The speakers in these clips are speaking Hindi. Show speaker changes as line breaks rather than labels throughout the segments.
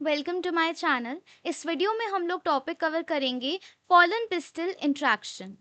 Welcome to my channel. इस वीडियो में हम लोग टॉपिक कवर करेंगे पॉलन पिस्टल इंट्रैक्शन।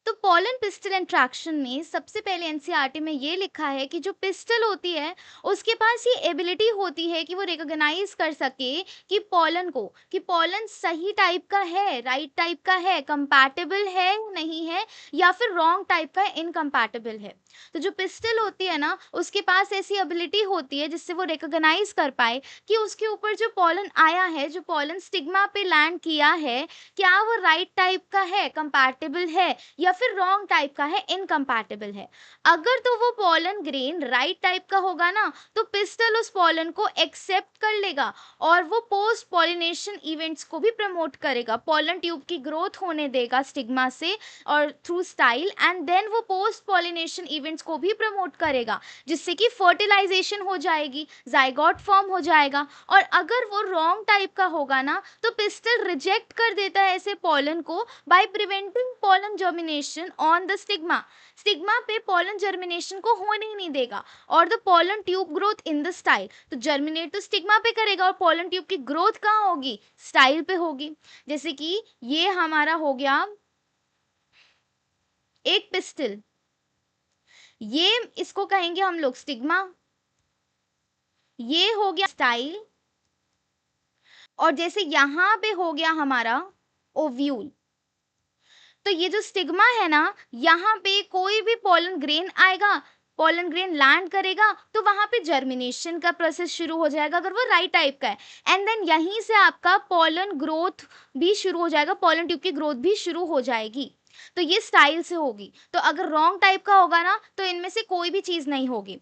तो पॉलन पिस्टल इंट्रैक्शन में सबसे पहले एनसीईआरटी में ये लिखा है कि जो पिस्टल होती है उसके पास ये एबिलिटी होती है कि वो रिकॉग्नाइज कर सके कि पॉलन सही टाइप का है, राइट टाइप का है, कंपैटिबल है नहीं है, या फिर रॉन्ग टाइप का इनकम्पैटिबल है। तो जो पिस्टल होती है ना उसके पास ऐसी एबिलिटी होती है जिससे वो रिकॉग्नाइज कर पाए कि उसके ऊपर जो पॉलन आया है, जो पॉलन स्टिग्मा पे लैंड किया है, क्या वो राइट टाइप का है, कंपैटिबल है, या फिर रॉन्ग टाइप का है, इनकम्पैटिबल है। अगर तो वो पॉलन ग्रेन राइट टाइप का होगा ना तो पिस्टल उस पॉलन को एक्सेप्ट कर लेगा और वो पोस्ट पॉलिनेशन इवेंट्स को भी प्रमोट करेगा, पॉलन ट्यूब की ग्रोथ होने देगा स्टिग्मा से और थ्रू स्टाइल, एंड देन वो पोस्ट पॉलिनेशन इवेंट्स को भी प्रमोट करेगा जिससे कि फर्टिलाइजेशन हो जाएगी, जाइगोट फॉर्म हो जाएगा। और अगर वो रॉन्ग टाइप का होगा ना तो पिस्टल रिजेक्ट कर देता है ऐसे पॉलन को by preventing pollen germination on the stigma. Stigma पे पॉलन जर्मिनेशन को होने ही नहीं देगा और the pollen tube growth in the style. तो जर्मिनेट तो स्टिग्मा पे करेगा और पॉलन ट्यूब की ग्रोथ कहाँ होगी, स्टाइल पे होगी। जैसे कि ये हमारा हो गया एक पिस्टल, ये इसको कहेंगे हम लोग स्टिग्मा, ये हो गया स्टाइल, और जैसे यहां पे हो गया हमारा ओव्यूल। तो ये जो स्टिग्मा है ना, यहाँ पे कोई भी पॉलन ग्रेन आएगा, पॉलन ग्रेन लैंड करेगा तो वहां पे जर्मिनेशन का प्रोसेस शुरू हो जाएगा अगर वो राइट टाइप का है, एंड देन यहीं से आपका पॉलन ग्रोथ भी शुरू हो जाएगा, पॉलन ट्यूब की ग्रोथ भी शुरू हो जाएगी। तो ये स्टाइल से होगी। तो अगर रॉन्ग टाइप का होगा ना तो इनमें से कोई भी चीज नहीं होगी।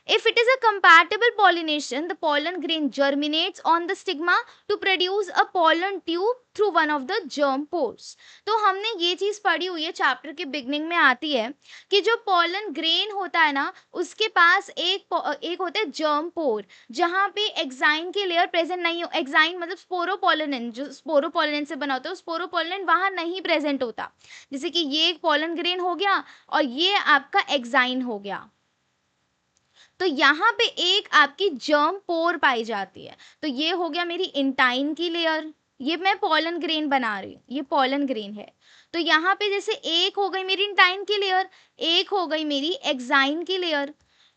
If it is a compatible pollination the pollen grain germinates on the stigma to produce a pollen tube through one of the germ pores. तो हमने ये चीज पढ़ी हुई है, चैप्टर के बिगनिंग में आती है कि जो पॉलन ग्रेन होता है ना उसके पास एक होता है जर्म पोर, जहाँ पे एक्साइन की लेयर प्रेजेंट नहीं हो। एक्साइन मतलब स्पोरोपोलिन, जो स्पोरोपोलिन से बना होता है, स्पोरोपोलिन वहां नहीं प्रेजेंट होता। जैसे कि ये एक पॉलन ग्रेन हो गया और ये आपका एक्साइन हो गया, तो यहाँ पे एक आपकी जर्म पोर पाई जाती है। तो ये हो गया मेरी इंटाइन की लेयर, ये मैं पॉलन ग्रेन बना रही हूँ, ये पॉलन ग्रेन है। तो यहाँ पे जैसे एक हो गई मेरी इंटाइन की लेयर, एक हो गई मेरी एक्साइन की लेयर,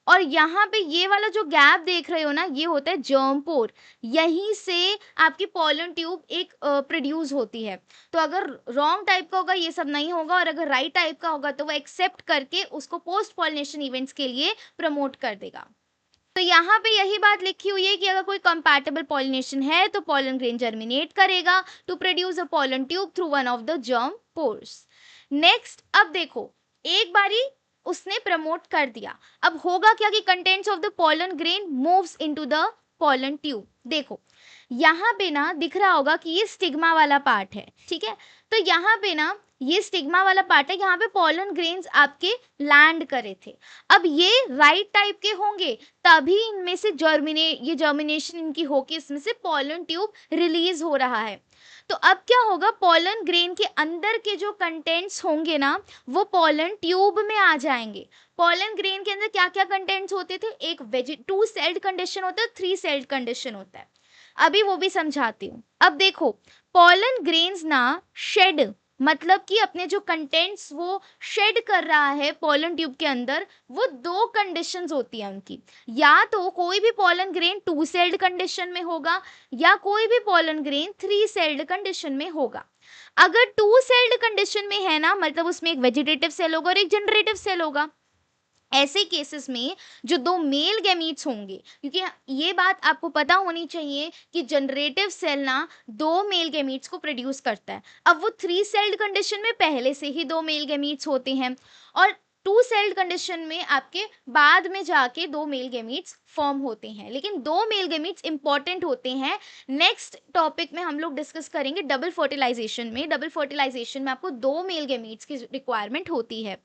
और यहाँ पे ये वाला जो गैप देख रहे हो ना ये होता है जर्म पोर, यहीं से आपकी पॉलन ट्यूब एक प्रोड्यूस होती है। तो अगर रॉन्ग टाइप का होगा ये सब नहीं होगा, और अगर राइट टाइप का होगा तो वो एक्सेप्ट करके उसको पोस्ट पॉलिनेशन इवेंट्स के लिए प्रमोट कर देगा। तो यहाँ पे यही बात लिखी हुई है कि अगर कोई कंपैटिबल पॉलिनेशन है तो पॉलन ग्रेन जर्मिनेट करेगा to produce a pollen tube through one of the germ pores. Next, अब देखो, एक बारी उसने प्रमोट कर दिया, अब होगा क्या कि contents of the pollen grain moves into the pollen tube. देखो यहाँ पे ना दिख रहा होगा कि ये स्टिग्मा वाला पार्ट है, ठीक है। तो यहाँ पे ना ये स्टिग्मा वाला पार्ट है, यहाँ पे पॉलन ग्रेन्स आपके लैंड करे थे। अब ये राइट टाइप के होंगे तभी इनमें से ये जर्मिनेशन इनकी होके इसमें से पॉलन ट्यूब रिलीज हो रहा है। तो अब क्या होगा, पॉलन ग्रेन के अंदर के जो कंटेंट्स होंगे ना वो पॉलन ट्यूब में आ जाएंगे। पॉलन ग्रेन के अंदर क्या क्या कंटेंट्स होते थे, एक टू सेल्ड कंडीशन होता है, थ्री सेल्ड कंडीशन होता है। अभी वो भी समझाती हूँ। अब देखो, पॉलन ग्रेन्स ना शेड, मतलब कि अपने जो कंटेंट्स वो शेड कर रहा है पॉलन ट्यूब के अंदर, वो दो कंडीशंस होती हैं उनकी। या तो कोई भी pollen grain two celled condition में होगा या कोई भी pollen grain three celled condition में होगा। अगर टू सेल्ड कंडीशन में है ना मतलब उसमें एक वेजिटेटिव सेल होगा और एक जनरेटिव सेल होगा। ऐसे केसेस में जो दो मेल गैमीट्स होंगे, क्योंकि ये बात आपको पता होनी चाहिए कि जनरेटिव सेल ना दो मेल गैमीट्स को प्रोड्यूस करता है। अब वो थ्री सेल्ड कंडीशन में पहले से ही दो मेल गैमीट्स होते हैं और टू सेल्ड कंडीशन में आपके बाद में जाके दो मेल गैमीट्स फॉर्म होते हैं, लेकिन दो मेल गैमीट्स इंपॉर्टेंट होते हैं। नेक्स्ट टॉपिक में हम लोग डिस्कस करेंगे डबल फर्टिलाइजेशन में। डबल फर्टिलाइजेशन में आपको दो मेल गैमीट्स की रिक्वायरमेंट होती है।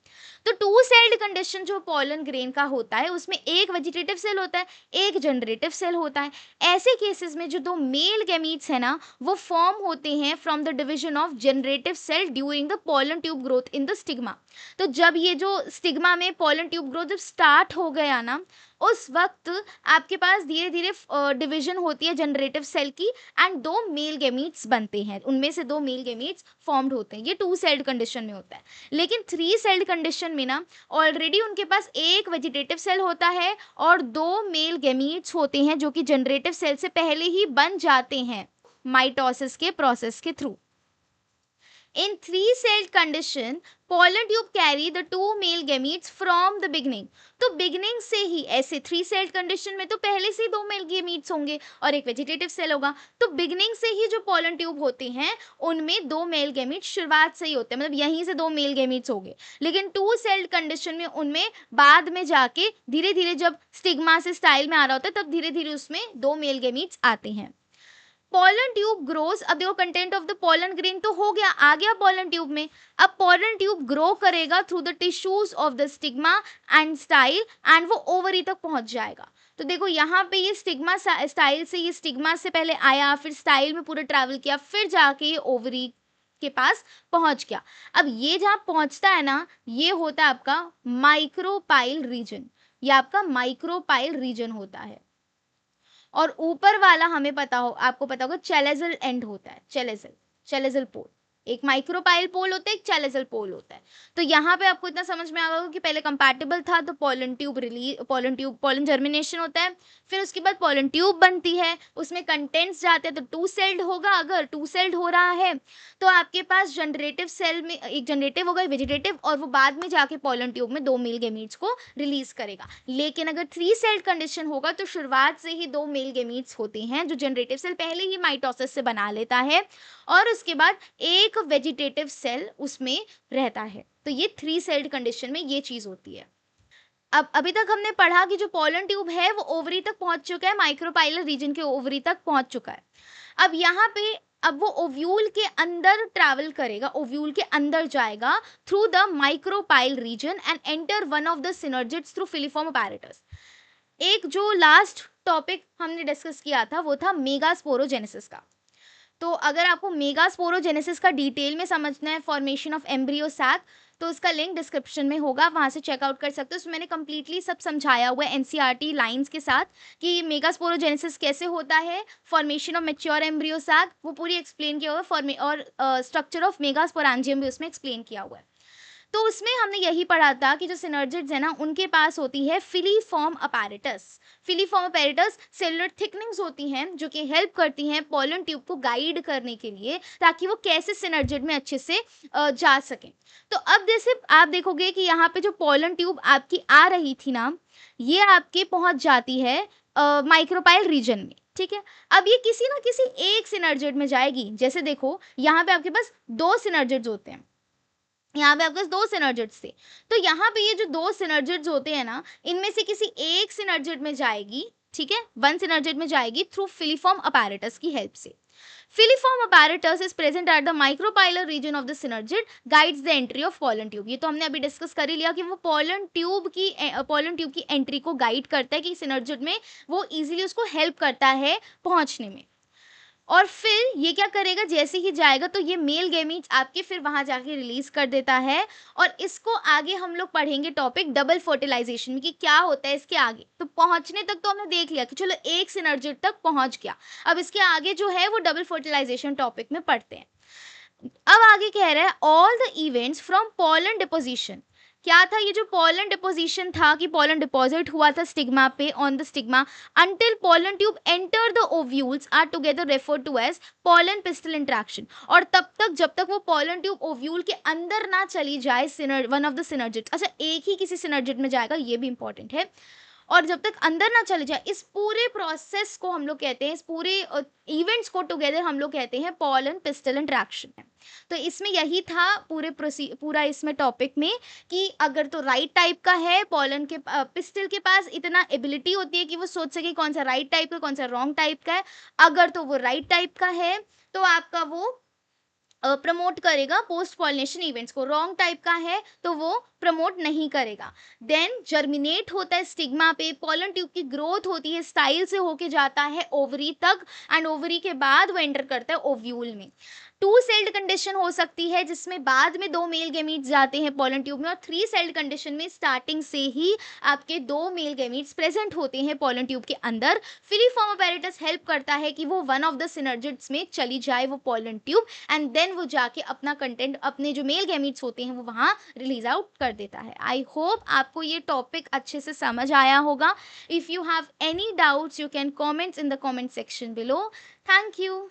तो टू सेल्ड कंडीशन जो पॉलन ग्रेन का होता है उसमें एक वेजिटेटिव सेल होता है, एक जनरेटिव सेल होता है। ऐसे केसेस में जो दो मेल गैमीट्स है ना वो फॉर्म होते हैं from the division of generative cell during the pollen tube growth in the stigma. तो जब ये जो स्टिग्मा में पॉलन ट्यूब ग्रोथ जब स्टार्ट हो गया ना उस वक्त आपके पास धीरे धीरे डिवीजन होती है जनरेटिव सेल की, एंड 2 मेल गैमीट्स बनते हैं, उनमें से 2 मेल गैमीट्स फॉर्म्ड होते हैं। ये 2 सेल्ड कंडीशन में होता है। लेकिन 3 सेल्ड कंडीशन में ना ऑलरेडी उनके पास एक वेजिटेटिव सेल होता है और 2 मेल गैमीट्स होते हैं जो कि जनरेटिव सेल से पहले ही बन जाते हैं माइटोसिस के प्रोसेस के through. In 3-celled condition, pollen tube carry the 2 male gametes from the beginning. तो beginning से ही ऐसे 3-celled condition में तो पहले से ही 2 male gametes होंगे और एक vegetative cell होगा, तो beginning से ही जो pollen tube होते हैं उनमें 2 male gametes शुरुआत से ही होते हैं, मतलब यहीं से 2 male gametes हो गए। लेकिन 2-celled condition में उनमें बाद में जाके धीरे धीरे जब स्टिग्मा से स्टाइल में आ रहा होता है तब धीरे धीरे उसमें 2 male gametes आते हैं। पॉलन ट्यूब ग्रोज, अब देखो content of the pollen grain तो हो गया, आ गया पॉलन ट्यूब में। अब पॉलन ट्यूब ग्रो करेगा through the tissues of the stigma and style, and वो ओवरी तक पहुंच जाएगा। तो देखो यहाँ पे ये स्टिग्मा स्टाइल से, ये स्टिग्मा से पहले आया, फिर स्टाइल में पूरा ट्रैवल किया, फिर जाके ये ओवरी के पास पहुंच गया। अब ये जहाँ पहुंचता है ना, ये होता है आपका माइक्रोपाइल रीजन, ये आपका माइक्रोपाइल रीजन होता है। और ऊपर वाला हमें पता हो, आपको पता होगा चैलेजल एंड होता है, चैलेजल पोल। एक माइक्रोपाइल पोल होता है, एक चैलेजल पोल होता है। तो यहाँ पे आपको इतना समझ में आ गया कि पहले कंपैटिबल था तो पॉलन जर्मिनेशन होता है, फिर उसके बाद पॉलन ट्यूब बनती है, उसमें कंटेंट्स जाते हैं, तो 2 सेल्ड होगा। अगर 2 सेल्ड हो रहा है तो आपके पास जनरेटिव सेल में एक जनरेटिव होगा, वेजिटेटिव, और वो बाद में जाके पॉलन ट्यूब में 2 मेल गैमीट्स को रिलीज करेगा। लेकिन अगर 3 सेल्ड कंडीशन होगा तो शुरुआत से ही 2 मेल गैमीट्स होते हैं जो जनरेटिव सेल पहले ही माइटोसिस से बना लेता है, और उसके बाद एक वेजिटेटिव सेल उसमें रहता है। तो ये 3 सेल्ड कंडीशन में ये चीज होती है। अब अभी तक हमने पढ़ा कि जो पॉलन ट्यूब है वो ओवरी तक पहुंच चुका है, माइक्रोपाइलर रीजन के ओवरी तक पहुंच चुका है। अब यहाँ पे अब वो ओव्यूल के अंदर ट्रैवल करेगा, ओव्यूल के अंदर जाएगा through the micropyle region and enter one of the synergids through filiform apparatus. एक जो लास्ट टॉपिक हमने डिस्कस किया था वो था मेगास्पोरोजेनेसिस का। तो अगर आपको मेगास्पोरोजेनेसिस का डिटेल में समझना है, फॉर्मेशन ऑफ एम्ब्रियो सैक, तो उसका लिंक डिस्क्रिप्शन में होगा, वहाँ से चेकआउट कर सकते हो। उसमें मैंने कंप्लीटली सब समझाया हुआ है एनसीईआरटी लाइंस के साथ कि मेगास्पोरोजेनेसिस कैसे होता है, formation of mature embryo sac वो पूरी एक्सप्लेन किया हुआ है, और स्ट्रक्चर ऑफ मेगास्पोरेंजियम भी उसमें एक्सप्लेन किया हुआ है। तो उसमें हमने यही पढ़ा था कि जो सिनर्जिड्स है ना उनके पास होती है filiform apparatus. Filiform apparatus cellular thickenings होती हैं जो कि हेल्प करती हैं पॉलन ट्यूब को गाइड करने के लिए, ताकि वो कैसे सिनर्जिड में अच्छे से जा सकें। तो अब जैसे आप देखोगे कि यहाँ पे जो पॉलन ट्यूब आपकी आ रही थी ना, ये आपके पहुंच जाती है माइक्रोपाइल रीजन में, ठीक है। अब ये किसी ना किसी एक सिनर्जिड में जाएगी। जैसे देखो यहाँ पे आपके पास 2 सिनर्जिड्स होते हैं, यहाँ पे आपके पास 2 सिनर्जिड्स थे, तो यहाँ पे ये जो 2 सिनर्जिड्स होते हैं ना, इनमें से किसी एक सिनर्जिड में जाएगी, ठीक है, 1 सिनर्जिड में जाएगी थ्रू फिलीफॉर्म अपैरेटस की हेल्प से। Filiform apparatus is present at the micropylar reason of the synergid, guides the entry of pollen tube. ये तो हमने अभी डिस्कस कर ही लिया कि वो पॉलन ट्यूब की एंट्री को गाइड करता है कि सिनर्जिड में वो इजीली उसको हेल्प करता है पहुंचने में। और फिर ये क्या करेगा, जैसे ही जाएगा तो ये मेल गैमीट्स आपके फिर वहां जाके रिलीज कर देता है। और इसको आगे हम लोग पढ़ेंगे टॉपिक डबल फर्टिलाइजेशन में कि क्या होता है इसके आगे। तो पहुंचने तक तो हमने देख लिया कि चलो एक सिनर्जिड तक पहुंच गया, अब इसके आगे जो है वो डबल फर्टिलाइजेशन टॉपिक में पढ़ते हैं। अब आगे कह रहा है all the events from pollen deposition. क्या था ये जो पॉलन डिपोजिशन था कि पॉलन डिपॉजिट हुआ था स्टिग्मा पे, on the stigma, until pollen tube enter the ovules are together referred to as pollen pistil interaction. और तब तक जब तक वो पॉलन ट्यूब ओव्यूल के अंदर ना चली जाए, वन ऑफ द सिनर्जिड, अच्छा एक ही किसी सिनर्जिड में जाएगा, ये भी इंपॉर्टेंट है, और जब तक अंदर ना चले जाए, इस पूरे प्रोसेस को हम लोग कहते हैं, इस पूरे इवेंट्स को टुगेदर हम लोग कहते हैं पॉलन पिस्टल इंटरेक्शन। तो इसमें यही था पूरा इसमें टॉपिक में कि अगर तो राइट टाइप का है, पॉलन के पिस्टल के पास इतना एबिलिटी होती है कि वो सोच सके कौन सा राइट टाइप का कौन सा रॉन्ग टाइप का है। अगर तो वो राइट टाइप का है तो आपका वो प्रमोट करेगा पोस्ट पॉलिनेशन इवेंट्स को, रॉन्ग टाइप का है तो वो प्रमोट नहीं करेगा। देन जर्मिनेट होता है स्टिग्मा पे, पॉलन ट्यूब की ग्रोथ होती है, स्टाइल से होके जाता है ओवरी तक, एंड ओवरी के बाद वो एंटर करता है ओव्यूल में। टू सेल्ड कंडीशन हो सकती है जिसमें बाद में दो मेल गैमीट्स जाते हैं पॉलन ट्यूब में, और थ्री सेल्ड कंडीशन में स्टार्टिंग से ही आपके दो मेल गैमीट्स प्रेजेंट होते हैं पॉलन ट्यूब के अंदर। फिलीफॉर्म अपैरेटस हेल्प करता है कि वो वन ऑफ द सिनर्जिड्स में चली जाए वो पॉलन ट्यूब, एंड देन वो जाके अपना कंटेंट, अपने जो मेल गैमीट्स होते हैं वो वहाँ रिलीज आउट कर देता है। आई होप आपको ये टॉपिक अच्छे से समझ आया होगा। If you have any doubts you can comments in the comment section below. Thank you.